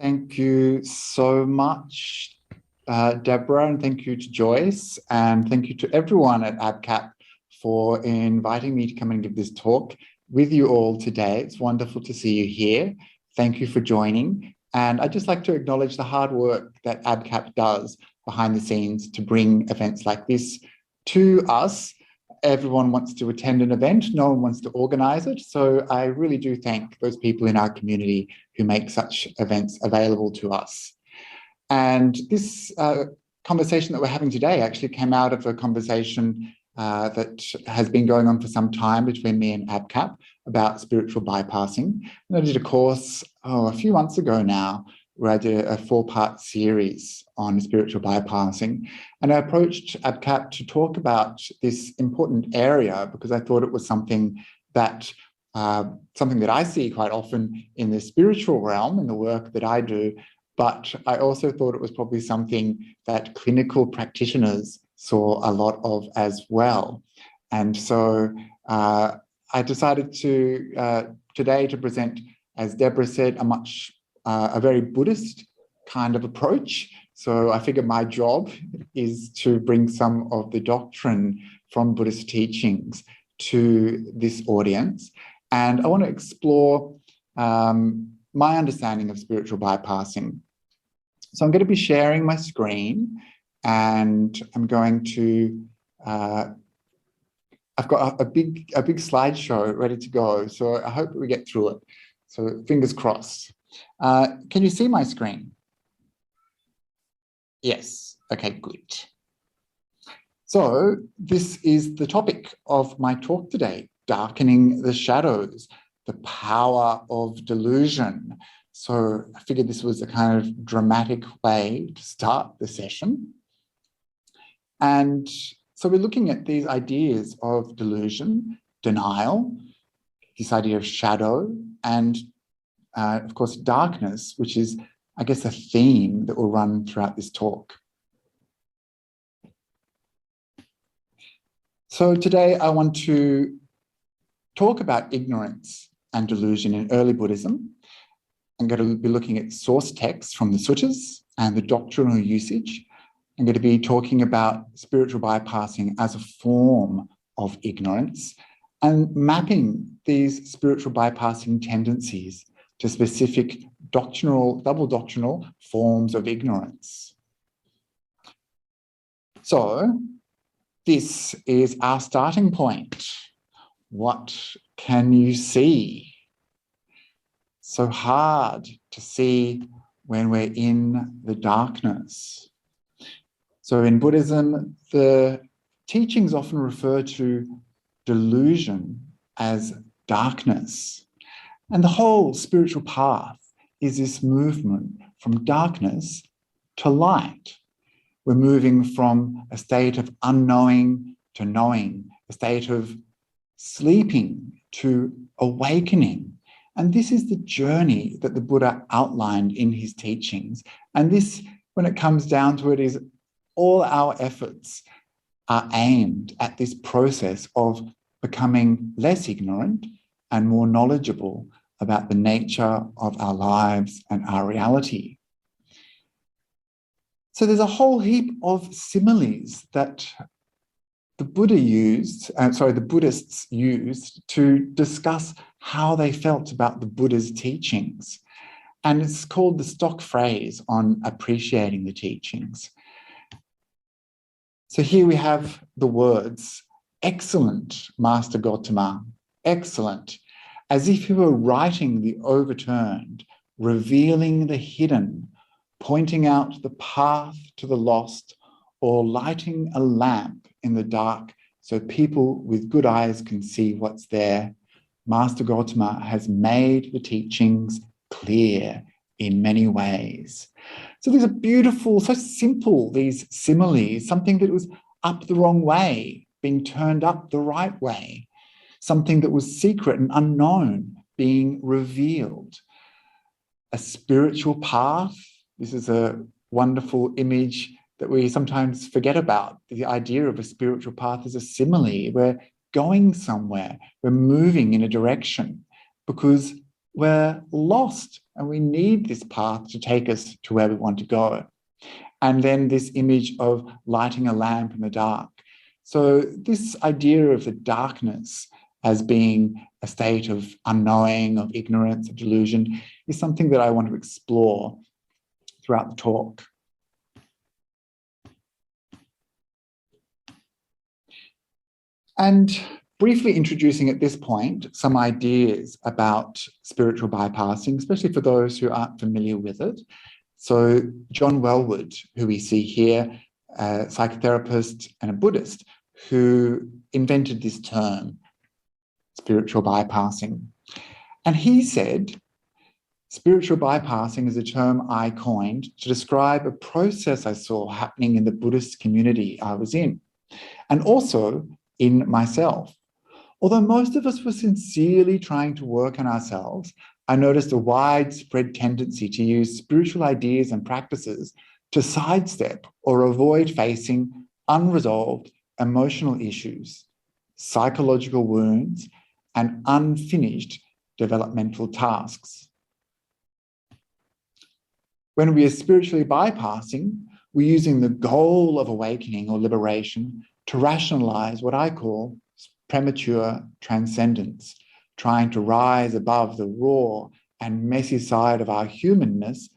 Thank you so much, Deborah, and thank you to Joyce, and thank you to everyone at ABCAP for inviting me to come and give this talk with you all today. It's wonderful to see you here. Thank you for joining. And I'd just like to acknowledge the hard work that ABCAP does behind the scenes to bring events like this to us. Everyone wants to attend an event, no one wants to organise it. So I really do thank those people in our community who make such events available to us. And this conversation that we're having today actually came out of a conversation that has been going on for some time between me and ABCAP about spiritual bypassing. And I did a course, a few months ago now, where I did a 4-part series on spiritual bypassing. And I approached ABCAP to talk about this important area because I thought it was something that I see quite often in the spiritual realm, in the work that I do, but I also thought it was probably something that clinical practitioners saw a lot of as well. And so I decided to today to present, as Deborah said, a very Buddhist kind of approach. So I figure my job is to bring some of the doctrine from Buddhist teachings to this audience. And I want to explore my understanding of spiritual bypassing. So I'm going to be sharing my screen, and I'm going to, I've got a big slideshow ready to go. So I hope we get through it. So fingers crossed. Can you see my screen? Yes. Okay, good. So this is the topic of my talk today, darkening the shadows, the power of delusion. So I figured this was a kind of dramatic way to start the session. And so we're looking at these ideas of delusion, denial, this idea of shadow, and of course, darkness, which is, I guess, a theme that will run throughout this talk. So today I want to talk about ignorance and delusion in early Buddhism. I'm going to be looking at source texts from the suttas and the doctrinal usage. I'm going to be talking about spiritual bypassing as a form of ignorance and mapping these spiritual bypassing tendencies to specific double doctrinal forms of ignorance. So this is our starting point. What can you see? So hard to see when we're in the darkness. So in Buddhism, the teachings often refer to delusion as darkness. And the whole spiritual path is this movement from darkness to light. We're moving from a state of unknowing to knowing, a state of sleeping to awakening. And this is the journey that the Buddha outlined in his teachings. And this, when it comes down to it, is all our efforts are aimed at this process of becoming less ignorant and more knowledgeable about the nature of our lives and our reality. So there's a whole heap of similes that the Buddhists used to discuss how they felt about the Buddha's teachings. And it's called the stock phrase on appreciating the teachings. So here we have the words, excellent, Master Gautama, excellent, as if he were writing the overturned, revealing the hidden, pointing out the path to the lost, or lighting a lamp in the dark so people with good eyes can see what's there. Master Gautama has made the teachings clear in many ways. So these are beautiful, so simple, these similes, something that was up the wrong way, being turned up the right way. Something that was secret and unknown being revealed. A spiritual path. This is a wonderful image that we sometimes forget about. The idea of a spiritual path is a simile. We're going somewhere. We're moving in a direction because we're lost and we need this path to take us to where we want to go. And then this image of lighting a lamp in the dark. So this idea of the darkness as being a state of unknowing, of ignorance, of delusion, is something that I want to explore throughout the talk. And briefly introducing at this point some ideas about spiritual bypassing, especially for those who aren't familiar with it. So John Welwood, who we see here, a psychotherapist and a Buddhist, who invented this term, spiritual bypassing. And he said, spiritual bypassing is a term I coined to describe a process I saw happening in the Buddhist community I was in, and also in myself. Although most of us were sincerely trying to work on ourselves, I noticed a widespread tendency to use spiritual ideas and practices to sidestep or avoid facing unresolved emotional issues, psychological wounds, and unfinished developmental tasks. When we are spiritually bypassing, we're using the goal of awakening or liberation to rationalize what I call premature transcendence, trying to rise above the raw and messy side of our humanness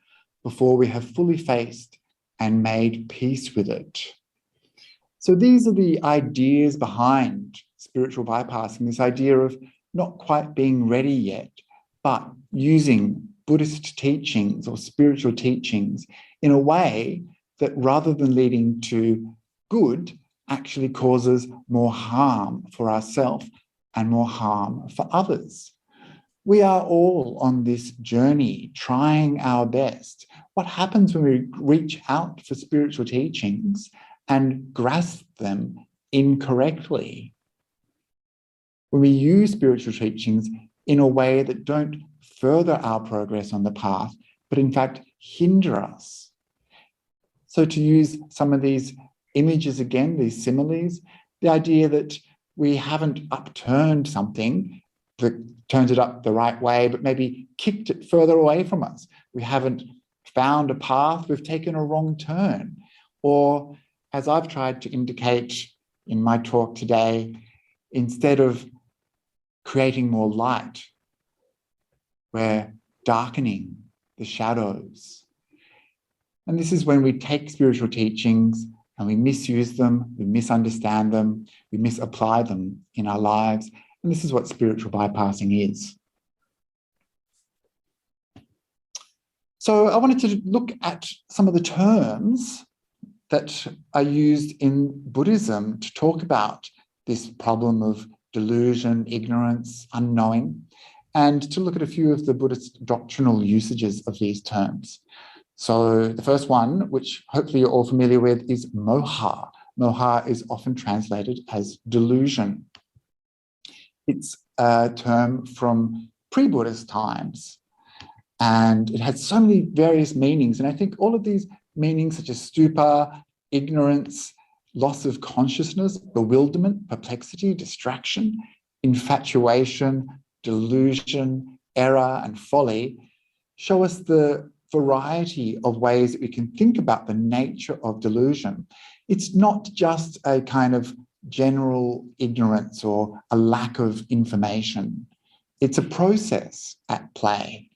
before we have fully faced and made peace with it. So these are the ideas behind spiritual bypassing, this idea of not quite being ready yet, but using Buddhist teachings or spiritual teachings in a way that, rather than leading to good, actually causes more harm for ourselves and more harm for others. We are all on this journey, trying our best. What happens when we reach out for spiritual teachings and grasp them incorrectly? When we use spiritual teachings in a way that don't further our progress on the path, but in fact hinder us. So to use some of these images again, these similes, the idea that we haven't upturned something that turns it up the right way, but maybe kicked it further away from us. We haven't found a path, we've taken a wrong turn. Or, as I've tried to indicate in my talk today, instead of creating more light, we're darkening the shadows. And this is when we take spiritual teachings and we misuse them, we misunderstand them, we misapply them in our lives. And this is what spiritual bypassing is. So I wanted to look at some of the terms that are used in Buddhism to talk about this problem of delusion, ignorance, unknowing, and to look at a few of the Buddhist doctrinal usages of these terms. So the first one, which hopefully you're all familiar with, is Moha. Moha is often translated as delusion. It's a term from pre-Buddhist times, and it had so many various meanings. And I think all of these meanings, such as stupa, ignorance, loss of consciousness, bewilderment, perplexity, distraction, infatuation, delusion, error, and folly, show us the variety of ways that we can think about the nature of delusion. It's not just a kind of general ignorance or a lack of information. It's a process at play,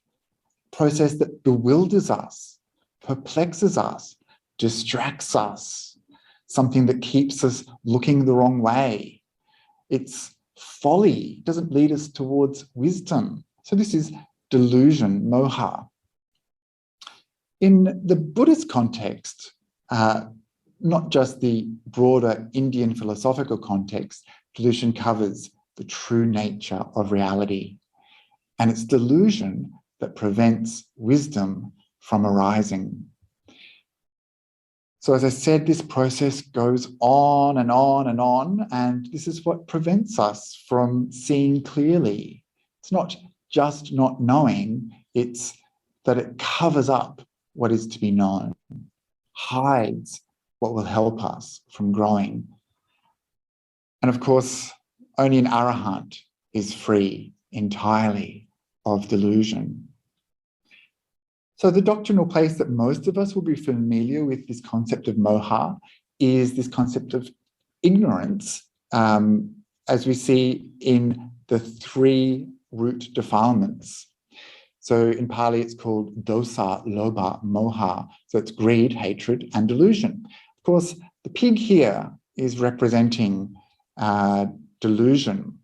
a process that bewilders us, perplexes us, distracts us, something that keeps us looking the wrong way. It's folly, it doesn't lead us towards wisdom. So this is delusion, moha. In the Buddhist context, not just the broader Indian philosophical context, delusion covers the true nature of reality. And it's delusion that prevents wisdom from arising. So as I said, this process goes on and on and on, and this is what prevents us from seeing clearly. It's not just not knowing, it's that it covers up what is to be known, hides what will help us from growing. And of course, only an arahant is free entirely of delusion. So the doctrinal place that most of us will be familiar with this concept of moha is this concept of ignorance, as we see in the 3 root defilements. So in Pali, it's called dosa, lobha, moha. So it's greed, hatred, and delusion. Of course, the pig here is representing delusion.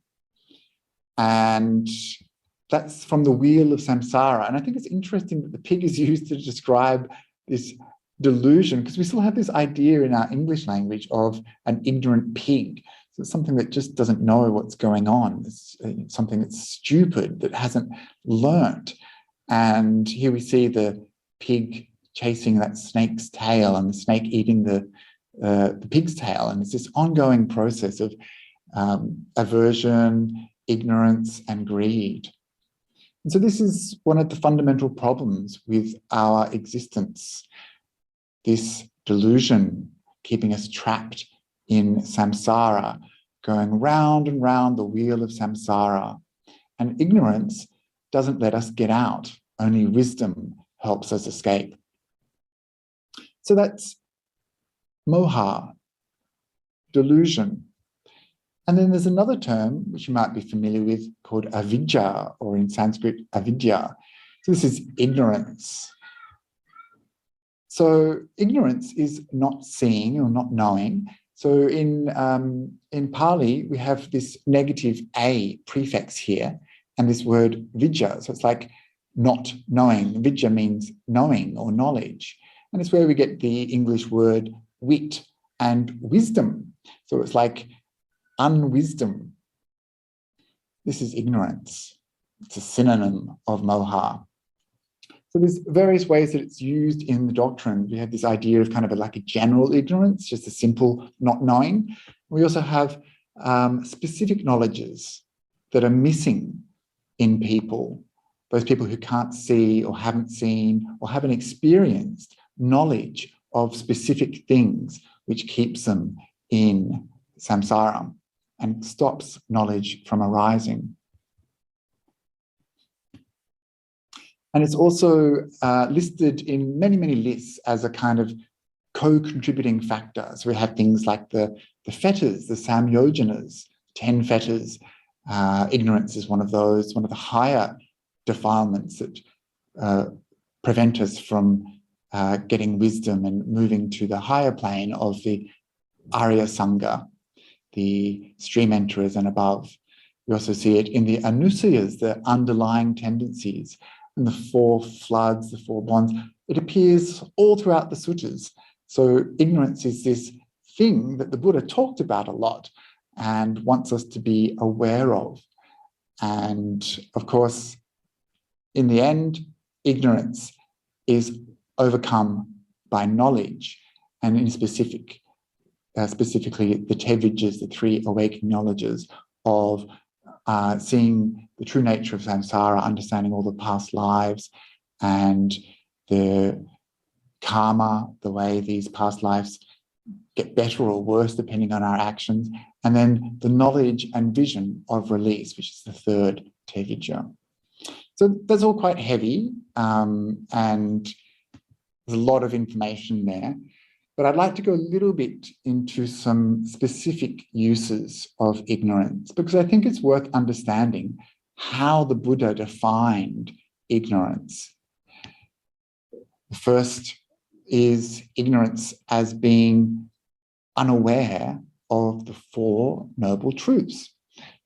And that's from the wheel of samsara. And I think it's interesting that the pig is used to describe this delusion, because we still have this idea in our English language of an ignorant pig. So it's something that just doesn't know what's going on. It's something that's stupid, that hasn't learnt. And here we see the pig chasing that snake's tail and the snake eating the pig's tail. And it's this ongoing process of aversion, ignorance, and greed. And so this is one of the fundamental problems with our existence, this delusion keeping us trapped in samsara, going round and round the wheel of samsara. And ignorance doesn't let us get out. Only wisdom helps us escape. So that's moha, delusion. And then there's another term which you might be familiar with called avijja, or in Sanskrit, avidya. So this is ignorance. So ignorance is not seeing or not knowing. So in Pali, we have this negative a prefix here, and this word vijja. So it's like not knowing. Vijja means knowing or knowledge. And it's where we get the English word wit and wisdom. So it's like unwisdom. This is ignorance. It's a synonym of moha. So there's various ways that it's used in the doctrine. We have this idea of kind of like a general ignorance, just a simple not knowing. We also have specific knowledges that are missing in people, those people who can't see or haven't seen or haven't experienced knowledge of specific things, which keeps them in samsara and stops knowledge from arising. And it's also listed in many, many lists as a kind of co-contributing factor. So we have things like the fetters, the samyojanas, 10 fetters. Ignorance is one of those, one of the higher defilements that prevent us from getting wisdom and moving to the higher plane of the Arya Sangha, the stream enterers and above. We also see it in the anusayas, the underlying tendencies, and the 4 floods, the 4 bonds. It appears all throughout the suttas. So ignorance is this thing that the Buddha talked about a lot and wants us to be aware of. And of course, in the end, ignorance is overcome by knowledge, and in specifically the Tevijjas, the 3 awakening knowledges of seeing the true nature of samsara, understanding all the past lives and the karma, the way these past lives get better or worse depending on our actions, and then the knowledge and vision of release, which is the 3rd Tevijja. So that's all quite heavy, and there's a lot of information there. But I'd like to go a little bit into some specific uses of ignorance, because I think it's worth understanding how the Buddha defined ignorance. The first is ignorance as being unaware of the 4 noble truths.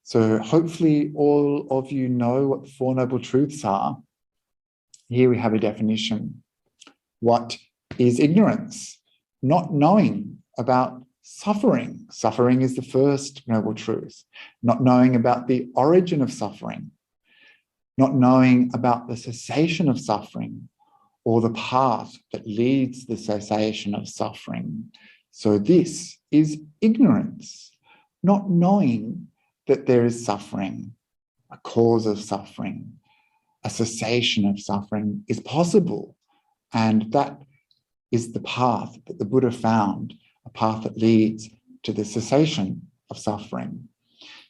So hopefully all of you know what the 4 noble truths are. Here we have a definition. What is ignorance? Not knowing about suffering. Suffering is the first noble truth. Not knowing about the origin of suffering. Not knowing about the cessation of suffering or the path that leads to the cessation of suffering. So this is ignorance. Not knowing that there is suffering, a cause of suffering, a cessation of suffering is possible. And that is the path that the Buddha found, a path that leads to the cessation of suffering.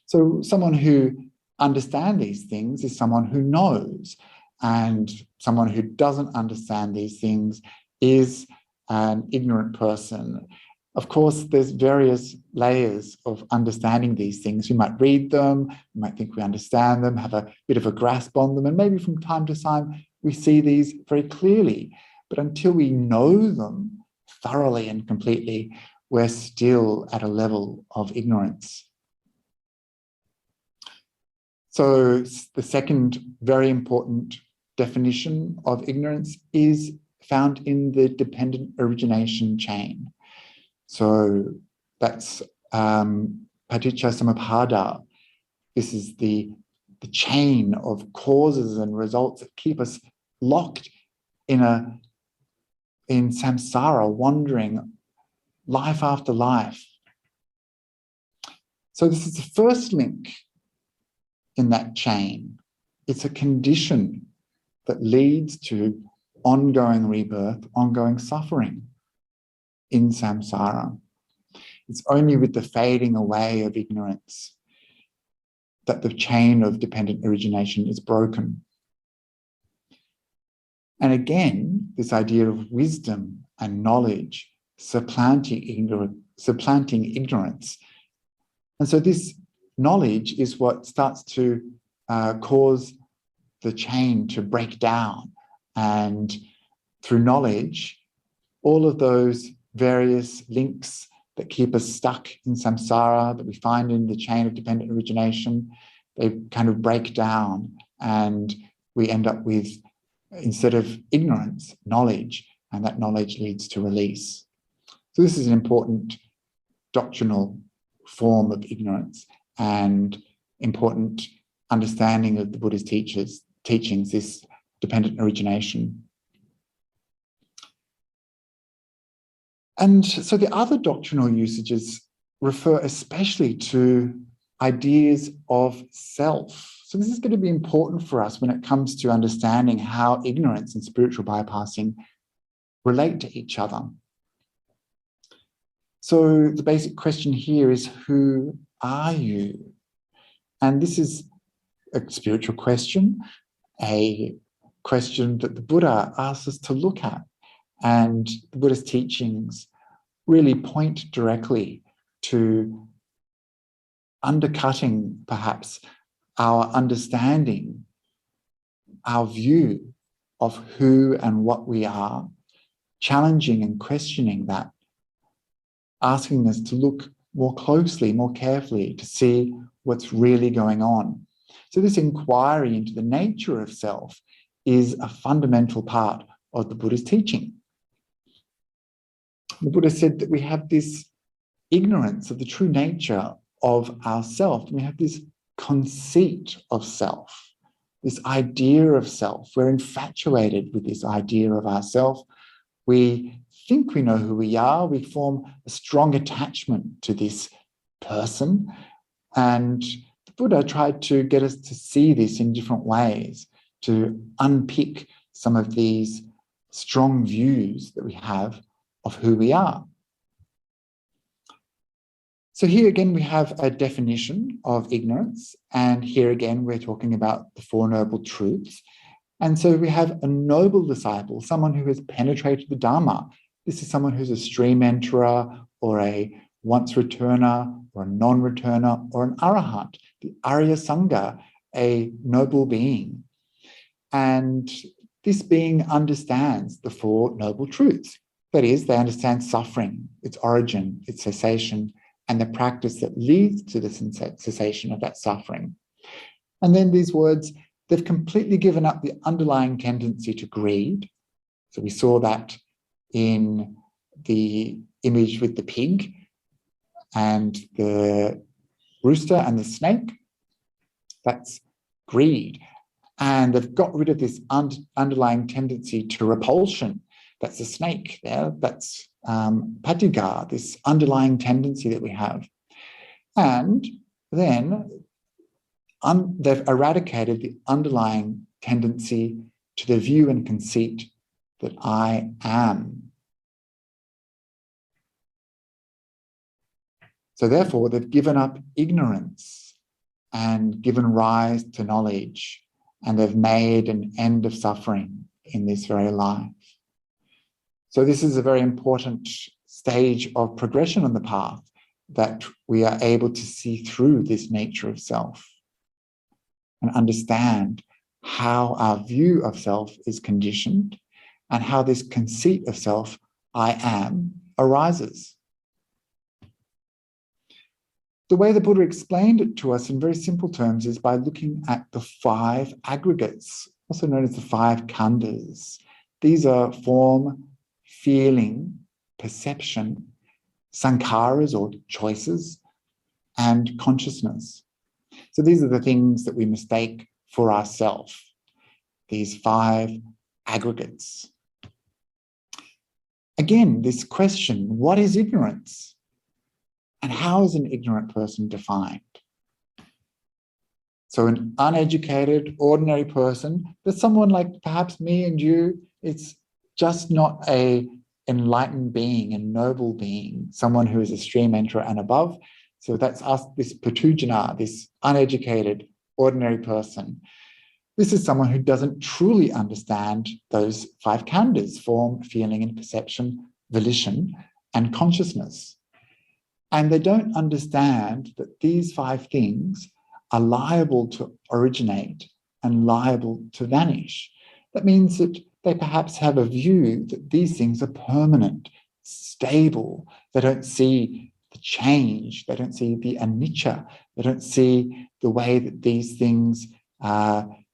So someone who understand these things is someone who knows, and someone who doesn't understand these things is an ignorant person. Of course, there's various layers of understanding these things. We might read them, we might think we understand them, have a bit of a grasp on them, and maybe from time to time we see these very clearly. But until we know them thoroughly and completely, we're still at a level of ignorance. So the second very important definition of ignorance is found in the dependent origination chain. So that's paticca samuppada. This is the chain of causes and results that keep us locked in samsara, wandering life after life. So this is the first link in that chain. It's a condition that leads to ongoing rebirth, ongoing suffering in samsara. It's only with the fading away of ignorance that the chain of dependent origination is broken. And again, this idea of wisdom and knowledge supplanting ignorance. And so this knowledge is what starts to cause the chain to break down. And through knowledge, all of those various links that keep us stuck in samsara that we find in the chain of dependent origination, they kind of break down, and we end up with, instead of ignorance, knowledge, and that knowledge leads to release. So this is an important doctrinal form of ignorance and important understanding of the Buddha's teachings, this dependent origination. And so the other doctrinal usages refer especially to ideas of self. So this is going to be important for us when it comes to understanding how ignorance and spiritual bypassing relate to each other. So the basic question here is, who are you? And this is a spiritual question, a question that the Buddha asks us to look at. And the Buddha's teachings really point directly to undercutting, perhaps, our understanding, our view of who and what we are, challenging and questioning that, asking us to look more closely, more carefully, to see what's really going on. So this inquiry into the nature of self is a fundamental part of the Buddha's teaching. The Buddha said that we have this ignorance of the true nature of ourself. We have this conceit of self, this idea of self. We're infatuated with this idea of ourself. We think we know who we are. We form a strong attachment to this person. And the Buddha tried to get us to see this in different ways, to unpick some of these strong views that we have of who we are. So here again, we have a definition of ignorance. And here again, we're talking about the Four Noble Truths. And so we have a noble disciple, someone who has penetrated the Dharma. This is someone who's a stream enterer, or a once returner, or a non-returner, or an arahant, the Arya Sangha, a noble being. And this being understands the Four Noble Truths. That is, they understand suffering, its origin, its cessation, and the practice that leads to the cessation of that suffering. And then these words, they've completely given up the underlying tendency to greed. So we saw that in the image with the pig and the rooster and the snake. That's greed. And they've got rid of this underlying tendency to repulsion. That's the snake there. That's patigha, this underlying tendency that we have. And then they've eradicated the underlying tendency to the view and conceit that I am. So therefore, they've given up ignorance. and given rise to knowledge, and they've made an end of suffering in this very life. So this is a very important stage of progression on the path, that we are able to see through this nature of self and understand how our view of self is conditioned and how this conceit of self, I am, arises. The way the Buddha explained it to us in very simple terms is by looking at the 5 aggregates, also known as the 5 khandhas. These are form, feeling, perception, sankharas or choices, and consciousness. So these are the things that we mistake for ourselves, these 5 aggregates. Again, this question, what is ignorance? And how is an ignorant person defined? So an uneducated, ordinary person, that's someone like perhaps me and you, it's just not a enlightened being, a noble being, someone who is a stream enterer and above. So that's us, this patujana, this uneducated, ordinary person. This is someone who doesn't truly understand those 5 khandhas, form, feeling, and perception, volition, and consciousness. And they don't understand that these 5 things are liable to originate and liable to vanish. That means that they perhaps have a view that these things are permanent, stable. They don't see the change. They don't see the anicca. They don't see the way that these things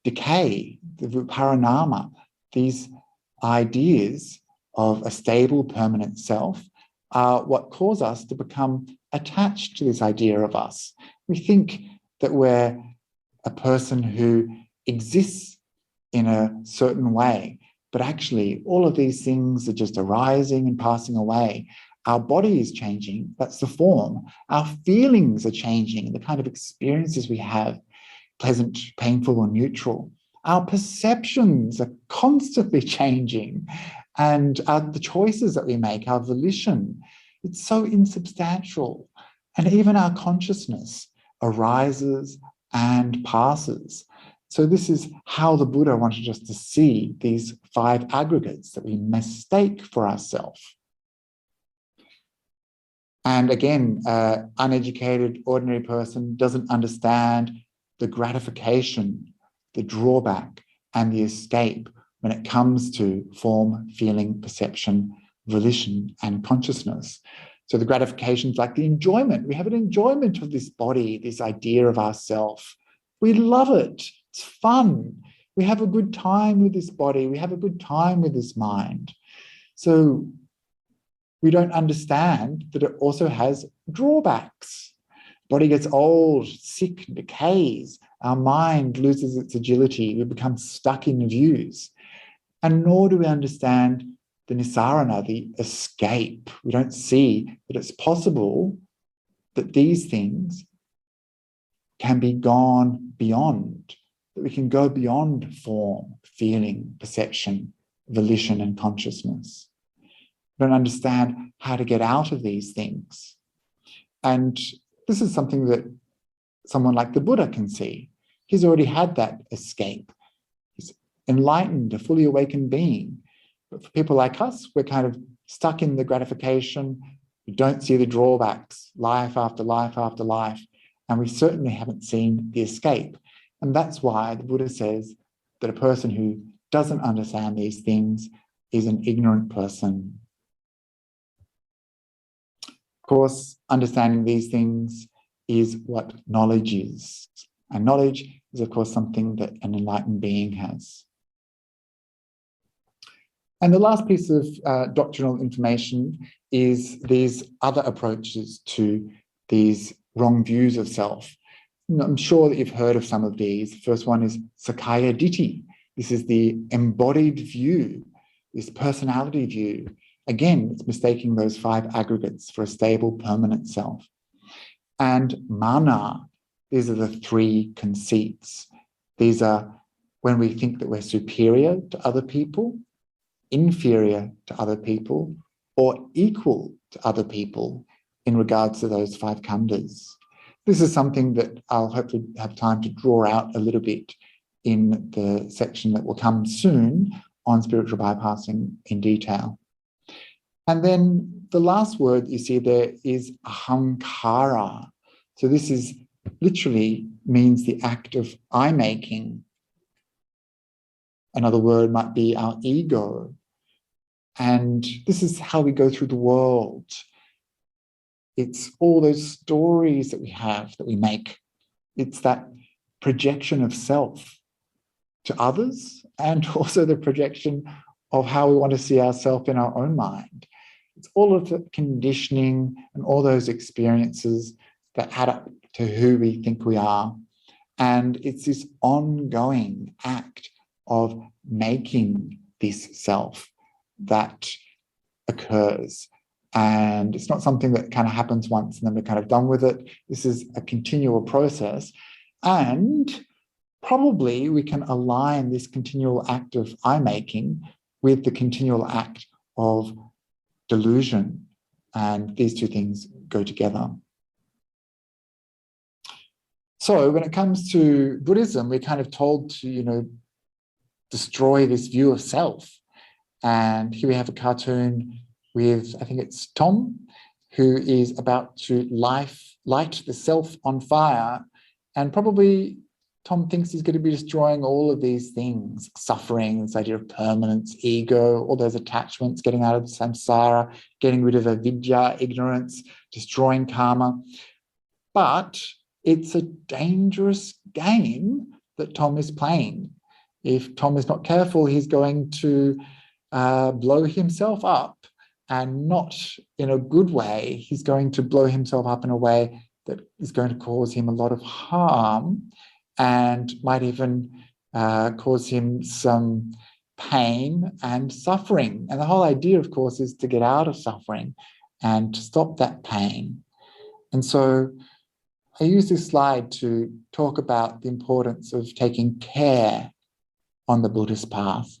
decay, the viparinama, these ideas of a stable, permanent self are what cause us to become attached to this idea of us. We think that we're a person who exists in a certain way, but actually all of these things are just arising and passing away. Our body is changing, that's the form. Our feelings are changing, the kind of experiences we have, pleasant, painful, or neutral. Our perceptions are constantly changing, and the choices that we make, our volition, it's so insubstantial. And even our consciousness arises and passes. So this is how the Buddha wanted us to see these 5 aggregates that we mistake for ourselves. And again, uneducated, ordinary person doesn't understand the gratification, the drawback, and the escape when it comes to form, feeling, perception, volition, and consciousness. So the gratifications like the enjoyment. We have an enjoyment of this body, this idea of ourself. We love it. It's fun. We have a good time with this body. We have a good time with this mind. So we don't understand that it also has drawbacks. Body gets old, sick, decays. Our mind loses its agility. We become stuck in views. And nor do we understand the nisarana, the escape. We don't see that it's possible that these things can be gone beyond, that we can go beyond form, feeling, perception, volition, and consciousness. We don't understand how to get out of these things. And this is something that someone like the Buddha can see. He's already had that escape. He's enlightened, a fully awakened being. But for people like us, we're kind of stuck in the gratification. We don't see the drawbacks, life after life after life. And we certainly haven't seen the escape. And that's why the Buddha says that a person who doesn't understand these things is an ignorant person. Of course, understanding these things is what knowledge is. And knowledge is, of course, something that an enlightened being has. And the last piece of doctrinal information is these other approaches to these wrong views of self. I'm sure that you've heard of some of these. The first one is Sakkaya Ditthi. This is the embodied view, this personality view. Again, it's mistaking those 5 aggregates for a stable, permanent self. And mana, these are the 3 conceits. These are when we think that we're superior to other people, inferior to other people, or equal to other people in regards to those 5 khandhas. this is something that I'll hopefully have time to draw out a little bit in the section that will come soon on spiritual bypassing in detail. And then the last word you see there is ahankara. So this is literally means the act of I-making. Another word might be our ego. And this is how we go through the world. It's all those stories that we have, that we make. It's that projection of self to others, and also the projection of how we want to see ourselves in our own mind. It's all of the conditioning and all those experiences that add up to who we think we are. And it's this ongoing act of making this self that occurs. And it's not something that kind of happens once and then we're kind of done with it. This is a continual process. And probably we can align this continual act of I-making with the continual act of delusion. And these two things go together. So when it comes to Buddhism, we're kind of told to, destroy this view of self. And here we have a cartoon with, I think it's Tom, who is about to light the self on fire. And probably Tom thinks he's going to be destroying all of these things: suffering, this idea of permanence, ego, all those attachments, getting out of samsara, getting rid of avidya, ignorance, destroying karma. But it's a dangerous game that Tom is playing. If Tom is not careful, he's going to blow himself up, and not in a good way. He's going to blow himself up in a way that is going to cause him a lot of harm and might even cause him some pain and suffering. And the whole idea, of course, is to get out of suffering and to stop that pain. And so I use this slide to talk about the importance of taking care on the Buddhist path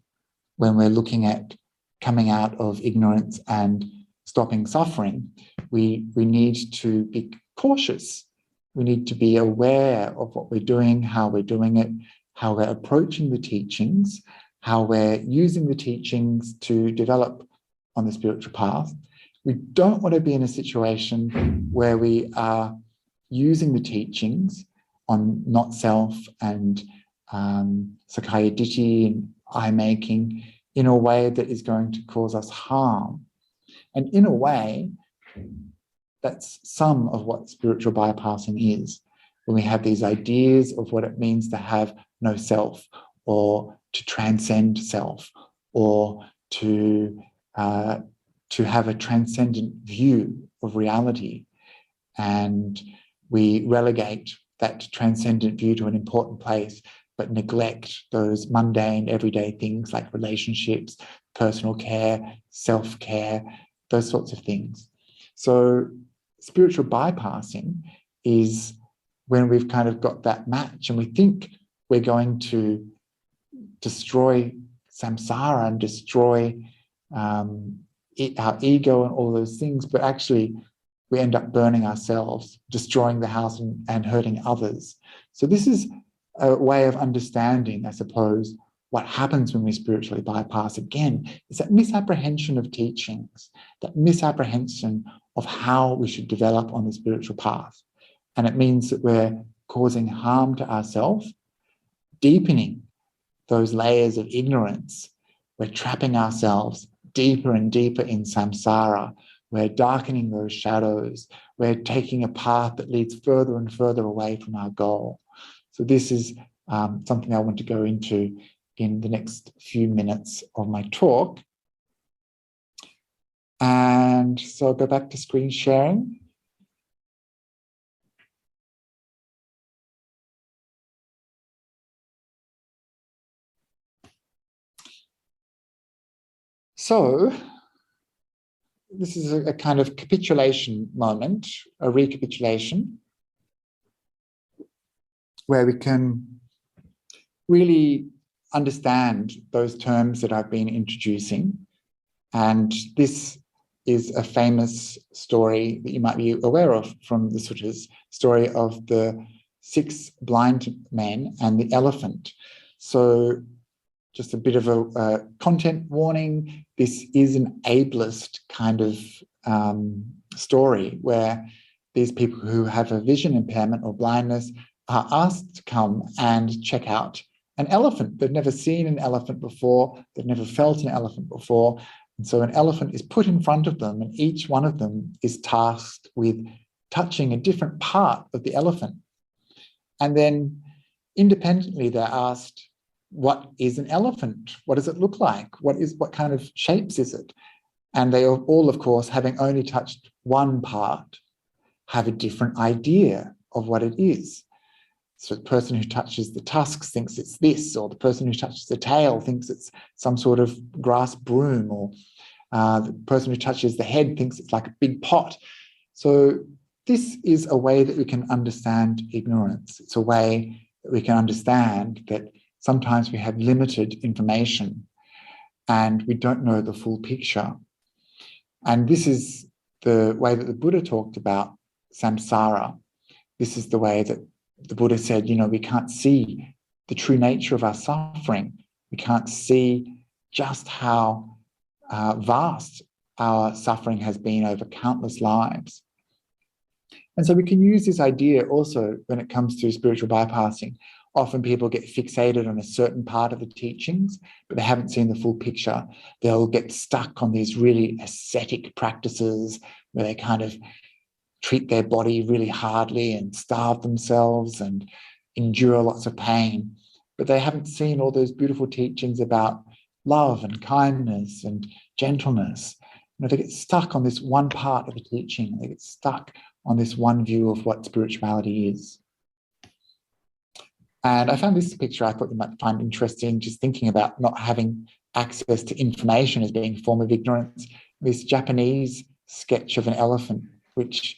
when we're looking at coming out of ignorance and stopping suffering. We need to be cautious. We need to be aware of what we're doing, how we're doing it, how we're approaching the teachings, how we're using the teachings to develop on the spiritual path. We don't want to be in a situation where we are using the teachings on not self and Sakkaya Ditthi and I-making in a way that is going to cause us harm. And in a way, that's some of what spiritual bypassing is. When we have these ideas of what it means to have no self, or to transcend self, or to have a transcendent view of reality. And we relegate that transcendent view to an important place, but neglect those mundane, everyday things like relationships, personal care, self-care, those sorts of things. So spiritual bypassing is when we've kind of got that match and we think we're going to destroy samsara and destroy our ego and all those things, but actually we end up burning ourselves, destroying the house and hurting others. So this is a way of understanding, I suppose, what happens when we spiritually bypass. Again, it's that misapprehension of teachings, that misapprehension of how we should develop on the spiritual path. And it means that we're causing harm to ourselves, deepening those layers of ignorance. We're trapping ourselves deeper and deeper in samsara. We're darkening those shadows. We're taking a path that leads further and further away from our goal. So this is something I want to go into in the next few minutes of my talk. And so I'll go back to screen sharing. So this is a kind of capitulation moment, a recapitulation, where we can really understand those terms that I've been introducing. And this is a famous story that you might be aware of from the suttas, story of the 6 blind men and the elephant. So just a bit of a content warning. This is an ableist kind of story where these people who have a vision impairment or blindness are asked to come and check out an elephant. They've never seen an elephant before. They've never felt an elephant before. And so an elephant is put in front of them, and each one of them is tasked with touching a different part of the elephant. And then independently, they're asked, what is an elephant? What does it look like? What kind of shapes is it? And they all, of course, having only touched one part, have a different idea of what it is. So the person who touches the tusks thinks it's this, or the person who touches the tail thinks it's some sort of grass broom, or the person who touches the head thinks it's like a big pot. So this is a way that we can understand ignorance. It's a way that we can understand that sometimes we have limited information and we don't know the full picture. And this is the way that the Buddha talked about samsara. This is the way that the Buddha said, we can't see the true nature of our suffering. We can't see just how vast our suffering has been over countless lives. And so we can use this idea also when it comes to spiritual bypassing. Often people get fixated on a certain part of the teachings, but they haven't seen the full picture. They'll get stuck on these really ascetic practices where they kind of treat their body really hardly and starve themselves and endure lots of pain. But they haven't seen all those beautiful teachings about love and kindness and gentleness. They get stuck on this one part of the teaching. They get stuck on this one view of what spirituality is. And I found this picture I thought you might find interesting, just thinking about not having access to information as being a form of ignorance. This Japanese sketch of an elephant, which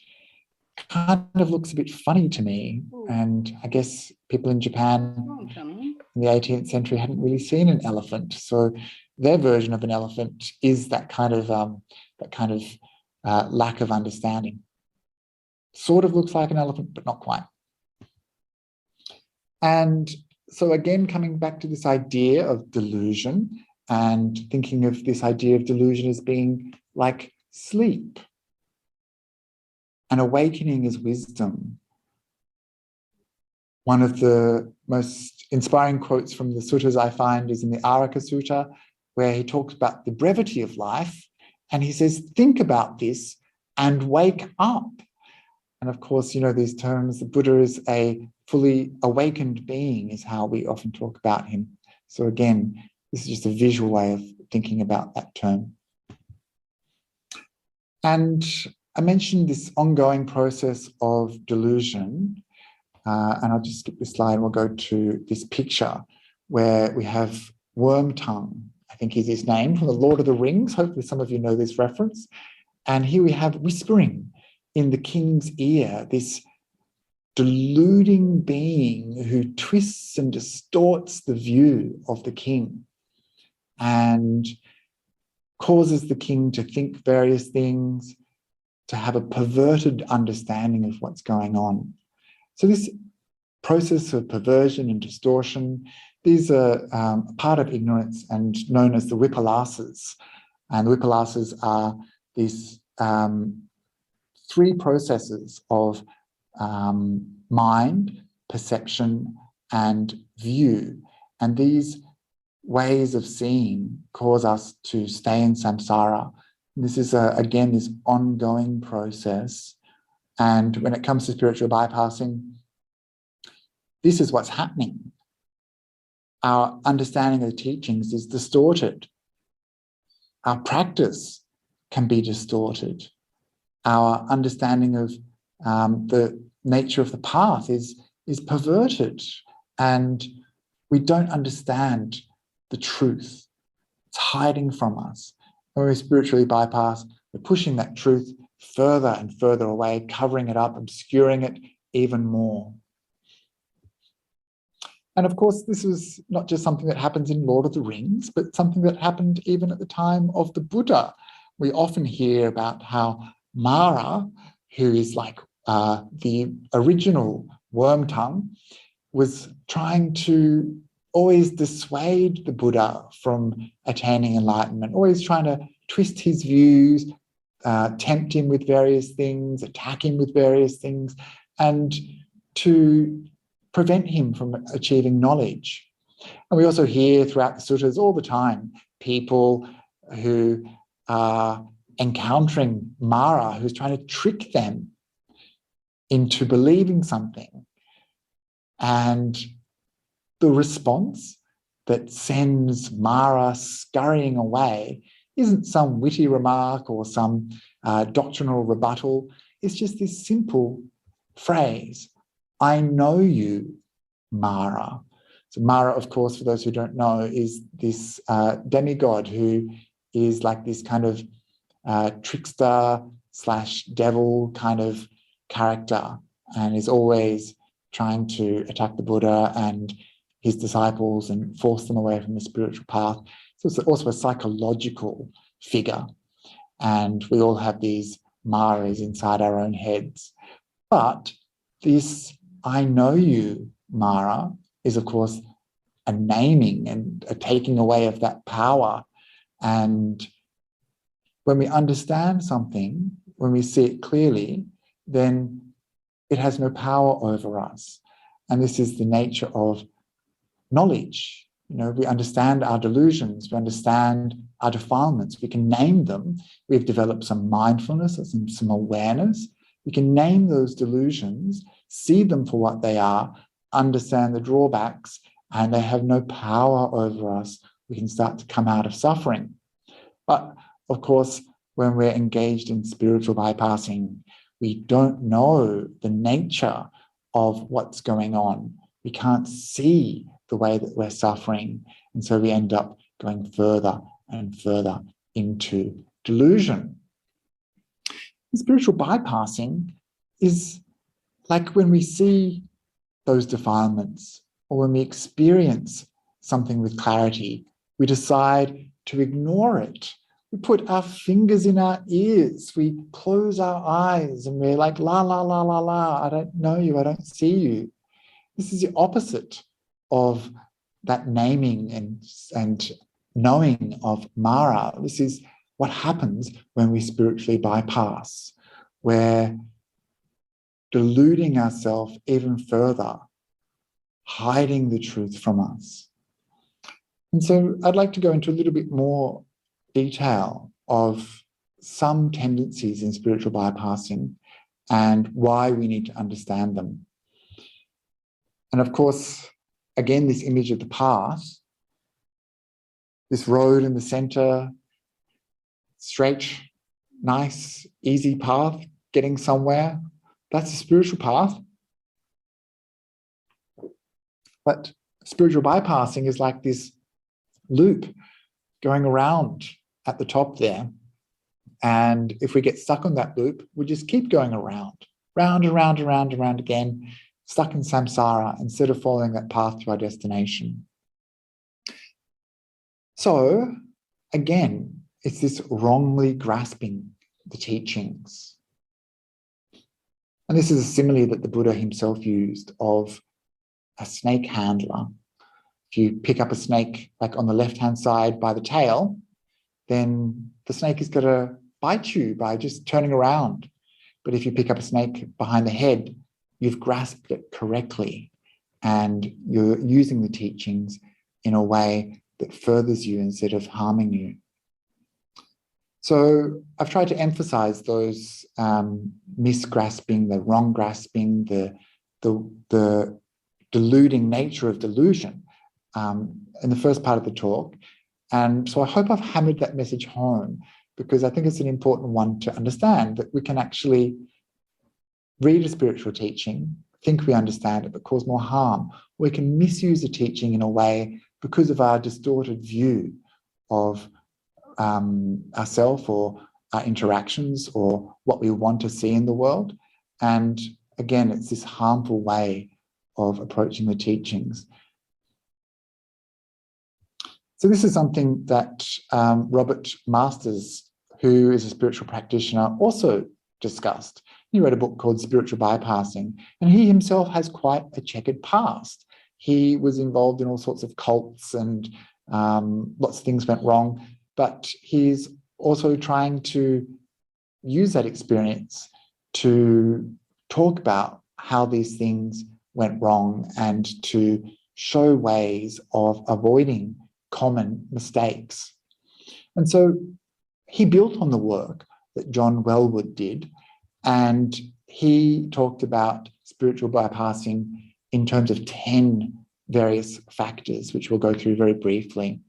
kind of looks a bit funny to me. And I guess people in Japan in the 18th century hadn't really seen an elephant. So their version of an elephant is that kind of lack of understanding. Sort of looks like an elephant, but not quite. And so again, coming back to this idea of delusion and thinking of this idea of delusion as being like sleep. And awakening is wisdom. One of the most inspiring quotes from the suttas I find is in the Araka Sutta, where he talks about the brevity of life. And he says, think about this and wake up. And of course, these terms, the Buddha is a fully awakened being, is how we often talk about him. So again, this is just a visual way of thinking about that term. And I mentioned this ongoing process of delusion, and I'll just skip this slide and we'll go to this picture where we have Worm Tongue, I think is his name, from the Lord of the Rings. Hopefully some of you know this reference. And here we have whispering in the king's ear, this deluding being who twists and distorts the view of the king and causes the king to think various things, to have a perverted understanding of what's going on. So this process of perversion and distortion, these are part of ignorance and known as the vipalasas. And the vipalasas are these 3 processes of mind, perception, and view. And these ways of seeing cause us to stay in samsara. This is, again, this ongoing process. And when it comes to spiritual bypassing, this is what's happening. Our understanding of the teachings is distorted. Our practice can be distorted. Our understanding of the nature of the path is perverted, and we don't understand the truth. It's hiding from us. When we spiritually bypass, we're pushing that truth further and further away, covering it up, obscuring it even more. And of course, this is not just something that happens in Lord of the Rings, but something that happened even at the time of the Buddha. we often hear about how Mara, who is like the original worm tongue, was trying to always dissuade the Buddha from attaining enlightenment, always trying to twist his views, tempt him with various things, attack him with various things, and to prevent him from achieving knowledge. And we also hear throughout the sutras all the time people who are encountering Mara, who's trying to trick them into believing something. And the response that sends Mara scurrying away isn't some witty remark or some doctrinal rebuttal. It's just this simple phrase, I know you, Mara. So Mara, of course, for those who don't know, is this demigod who is like this kind of trickster / devil kind of character, and is always trying to attack the Buddha and his disciples and force them away from the spiritual path. So it's also a psychological figure, and we all have these Maras inside our own heads. But this I know you, Mara, is of course a naming and a taking away of that power. And when we understand something, when we see it clearly, then it has no power over us. And this is the nature of knowledge. You know, we understand our delusions, we understand our defilements, we can name them. We've developed some mindfulness, some awareness. We can name those delusions, see them for what they are, understand the drawbacks, and they have no power over us. We can start to come out of suffering. But of course, when we're engaged in spiritual bypassing, we don't know the nature of what's going on. We can't see the way that we're suffering. And so we end up going further and further into delusion. Spiritual bypassing is like when we see those defilements or when we experience something with clarity, we decide to ignore it. We put our fingers in our ears, we close our eyes, and we're like, la, la, la, la, la, I don't know you, I don't see you. This is the opposite of that naming and knowing of Mara. This is what happens when we spiritually bypass. We're deluding ourselves even further, hiding the truth from us. And so I'd like to go into a little bit more detail of some tendencies in spiritual bypassing and why we need to understand them. And of course, again, this image of the path, this road in the center, straight, nice, easy path, getting somewhere, that's a spiritual path. But spiritual bypassing is like this loop going around at the top there. And if we get stuck on that loop, we just keep going around, round and round and round and round again, stuck in samsara instead of following that path to our destination. So again, it's this wrongly grasping the teachings. And this is a simile that the Buddha himself used of a snake handler. If you pick up a snake like on the left-hand side by the tail, then the snake is going to bite you by just turning around. But if you pick up a snake behind the head, you've grasped it correctly and you're using the teachings in a way that furthers you instead of harming you. So I've tried to emphasize those misgrasping, the wrong grasping, the deluding nature of delusion in the first part of the talk. And so I hope I've hammered that message home, because I think it's an important one to understand, that we can actually read a spiritual teaching, think we understand it, but cause more harm. We can misuse a teaching in a way because of our distorted view of ourselves or our interactions or what we want to see in the world. And again, it's this harmful way of approaching the teachings. So this is something that Robert Masters, who is a spiritual practitioner, also discussed. He wrote a book called Spiritual Bypassing, and he himself has quite a checkered past. He was involved in all sorts of cults and lots of things went wrong, but he's also trying to use that experience to talk about how these things went wrong and to show ways of avoiding common mistakes. And so he built on the work that John Wellwood did, and he talked about spiritual bypassing in terms of 10 various factors, which we'll go through very briefly.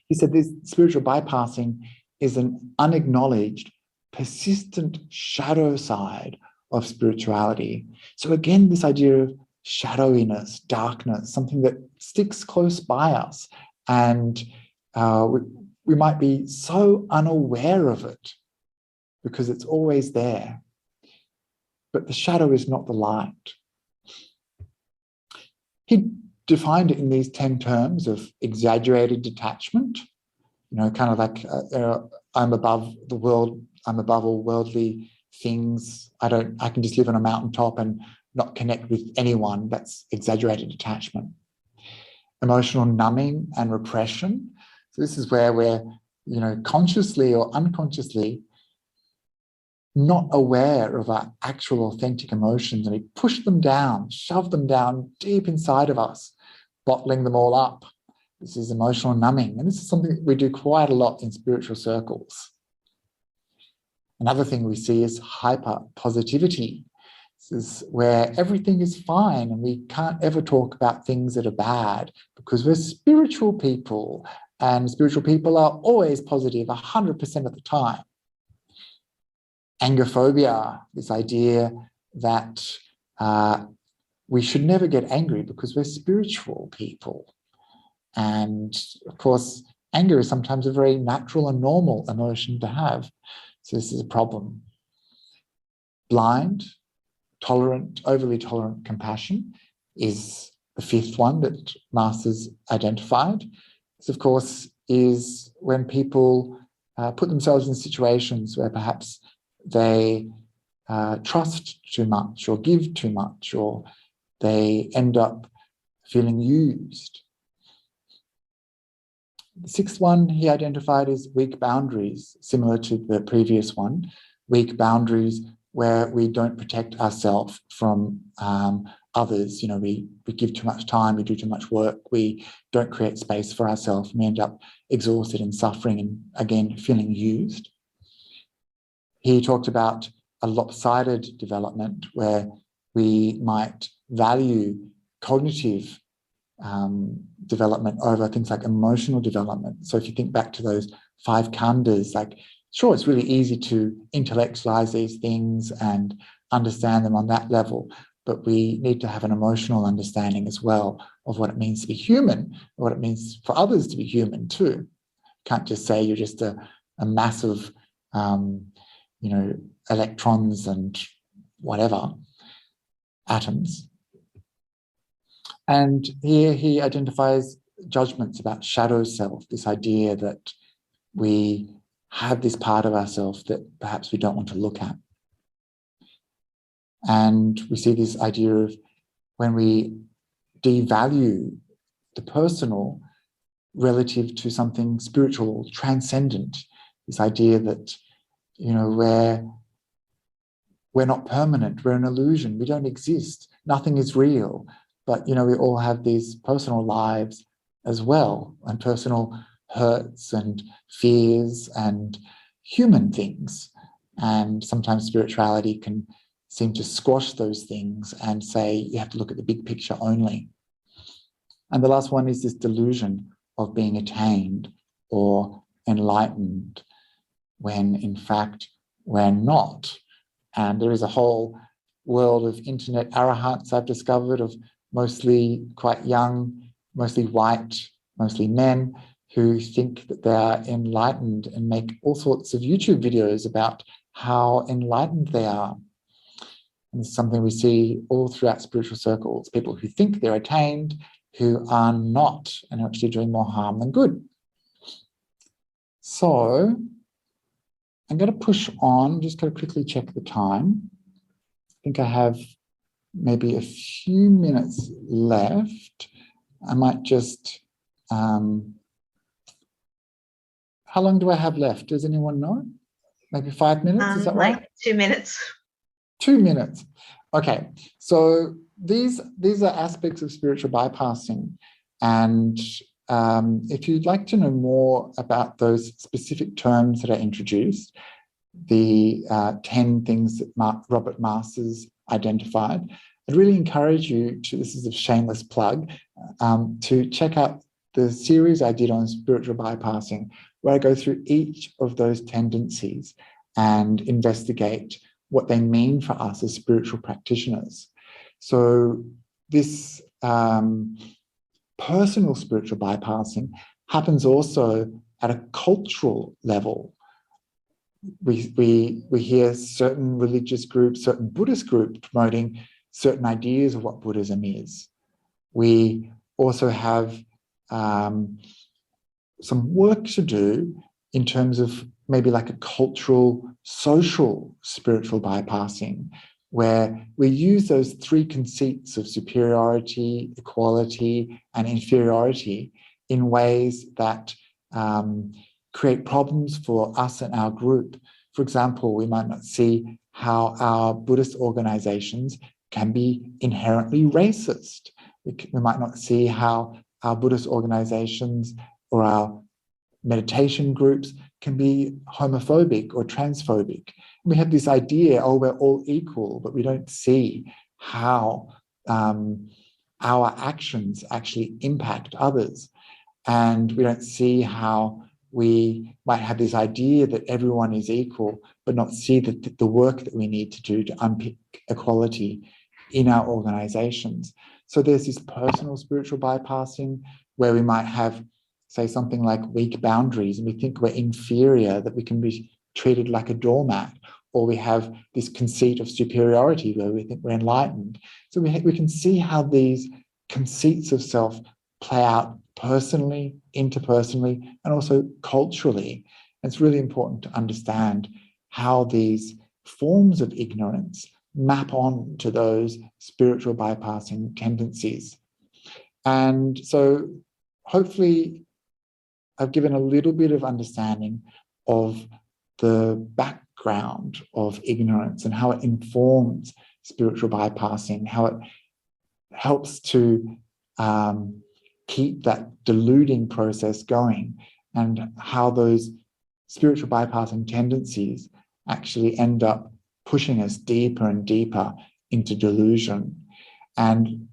He said this spiritual bypassing is an unacknowledged, persistent shadow side of spirituality. So again, this idea of shadowiness, darkness, something that sticks close by us, and we might be so unaware of it because it's always there. But the shadow is not the light. He defined it in these 10 terms of exaggerated detachment, kind of like I'm above the world, I'm above all worldly things. I can just live on a mountaintop and not connect with anyone. That's exaggerated detachment. Emotional numbing and repression. So this is where we're, consciously or unconsciously not aware of our actual authentic emotions, and we push them down, shove them down deep inside of us, bottling them all up. This is emotional numbing, and this is something that we do quite a lot in spiritual circles. Another thing we see is hyper positivity. This is where everything is fine and we can't ever talk about things that are bad because we're spiritual people, and spiritual people are always positive 100% of the time. Angerphobia, this idea that we should never get angry because we're spiritual people. And of course, anger is sometimes a very natural and normal emotion to have. So this is a problem. Blind, tolerant, overly tolerant compassion is the fifth one that Masters identified. This, of course, is when people put themselves in situations where perhaps they trust too much or give too much, or they end up feeling used. The sixth one he identified is weak boundaries, similar to the previous one. Weak boundaries where we don't protect ourselves from others. We give too much time, we do too much work, we don't create space for ourselves, and we end up exhausted and suffering and, again, feeling used. He talked about a lopsided development where we might value cognitive development over things like emotional development. So if you think back to those 5 khandhas, sure, it's really easy to intellectualize these things and understand them on that level, but we need to have an emotional understanding as well of what it means to be human, what it means for others to be human too. Can't just say you're just a mass of electrons and whatever, atoms. And here he identifies judgments about shadow self, this idea that we have this part of ourselves that perhaps we don't want to look at. And we see this idea of when we devalue the personal relative to something spiritual, transcendent, this idea that, we're not permanent, we're an illusion, we don't exist, nothing is real. But, we all have these personal lives as well, and personal hurts and fears and human things. And sometimes spirituality can seem to squash those things and say you have to look at the big picture only. And the last one is this delusion of being attained or enlightened, when in fact we're not. And there is a whole world of internet arahants I've discovered, of mostly quite young, mostly white, mostly men, who think that they are enlightened and make all sorts of YouTube videos about how enlightened they are. And it's something we see all throughout spiritual circles, people who think they're attained, who are not, and are actually doing more harm than good. So I'm going to push on, just going to quickly check the time. I think I have maybe a few minutes left. I might just, how long do I have left? Does anyone know? Maybe 5 minutes, is that right? Like 2 minutes. 2 minutes. Okay, so these are aspects of spiritual bypassing. And if you'd like to know more about those specific terms that are introduced, the 10 things that Robert Masters identified, I'd really encourage you to, this is a shameless plug, to check out the series I did on spiritual bypassing, where I go through each of those tendencies and investigate what they mean for us as spiritual practitioners. So this personal spiritual bypassing happens also at a cultural level. We hear certain religious groups, certain Buddhist groups promoting certain ideas of what Buddhism is. We also have some work to do in terms of maybe like a cultural, social spiritual bypassing, where we use those three conceits of superiority, equality, and inferiority in ways that create problems for us and our group. For example, we might not see how our Buddhist organizations can be inherently racist. We might not see how our Buddhist organizations or our meditation groups can be homophobic or transphobic. We have this idea, oh, we're all equal, but we don't see how our actions actually impact others. And we don't see how we might have this idea that everyone is equal, but not see the work that we need to do to unpick equality in our organizations. So there's this personal spiritual bypassing where we might have, say, something like weak boundaries, and we think we're inferior, that we can be treated like a doormat, or we have this conceit of superiority where we think we're enlightened. So we can see how these conceits of self play out personally, interpersonally, and also culturally. And it's really important to understand how these forms of ignorance map on to those spiritual bypassing tendencies. And so hopefully I've given a little bit of understanding of the background of ignorance and how it informs spiritual bypassing, how it helps to keep that deluding process going, and how those spiritual bypassing tendencies actually end up pushing us deeper and deeper into delusion. And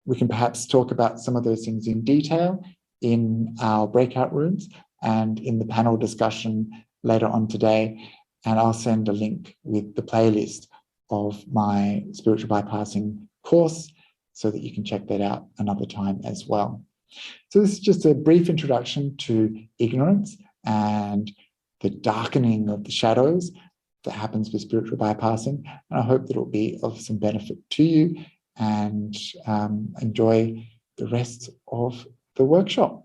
we can perhaps talk about some of those things in detail in our breakout rooms and in the panel discussion later on today. And I'll send a link with the playlist of my spiritual bypassing course so that you can check that out another time as well. So this is just a brief introduction to ignorance and the darkening of the shadows that happens with spiritual bypassing. And I hope that it will be of some benefit to you, and enjoy the rest of the workshop.